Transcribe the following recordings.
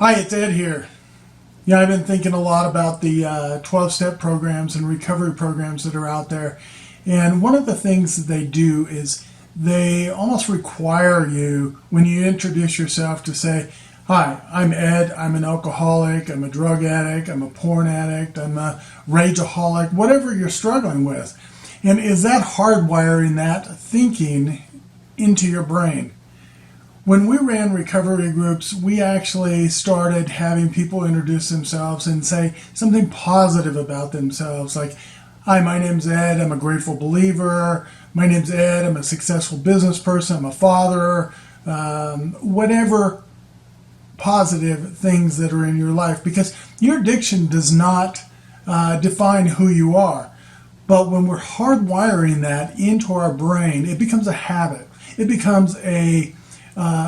Hi, it's Ed here. I've been thinking a lot about the 12-step programs and recovery programs that are out there. And one of the things that they do is they almost require you, when you introduce yourself, to say, "Hi, I'm Ed. I'm an alcoholic. I'm a drug addict. I'm a porn addict. I'm a rageaholic," whatever you're struggling with. And is that hardwiring that thinking into your brain? When we ran recovery groups, we actually started having people introduce themselves and say something positive about themselves, like, "Hi, my name's Ed. I'm a grateful believer. My name's Ed. I'm a successful business person. I'm a father." Whatever positive things that are in your life, because your addiction does not define who you are. But when we're hardwiring that into our brain, it becomes a habit. It becomes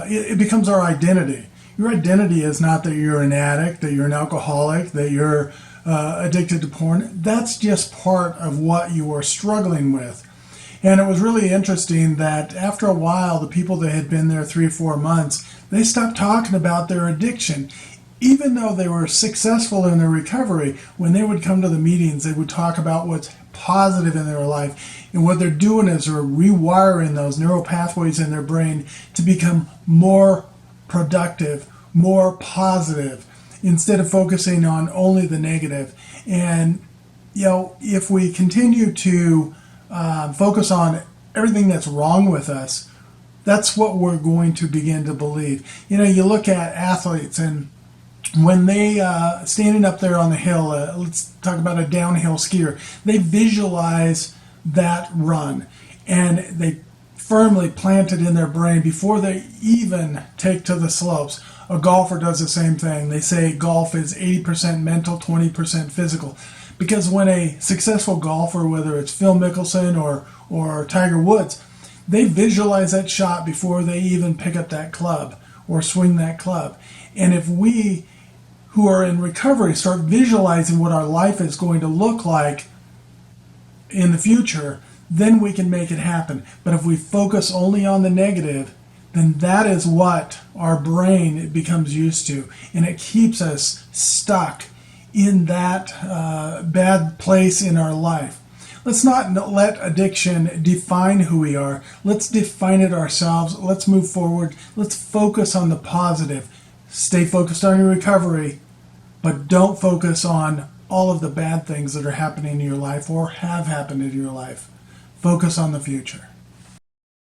it becomes our identity. Your identity is not that you're an addict, that you're an alcoholic, that you're addicted to porn. That's just part of what you are struggling with. And it was really interesting that after a while, the people that had been there 3 or 4 months, they stopped talking about their addiction. Even though they were successful in their recovery, when they would come to the meetings, they would talk about what's positive in their life. And what they're doing is they're rewiring those neural pathways in their brain to become more productive, more positive, instead of focusing on only the negative. And, if we continue to focus on everything that's wrong with us, that's what we're going to begin to believe. You look at athletes, and when they standing up there on the hill, let's talk about a downhill skier, they visualize that run, and they firmly plant it in their brain before they even take to the slopes. A golfer does the same thing. They say golf is 80% mental, 20% physical. Because when a successful golfer, whether it's Phil Mickelson or Tiger Woods, they visualize that shot before they even pick up that club or swing that club. And if we who are in recovery start visualizing what our life is going to look like in the future, then we can make it happen. But if we focus only on the negative, then that is what our brain becomes used to, and it keeps us stuck in that bad place in our life. Let's not let addiction define who we are. Let's define it ourselves. Let's move forward. Let's focus on the positive. Stay focused on your recovery, but don't focus on all of the bad things that are happening in your life or have happened in your life. Focus on the future.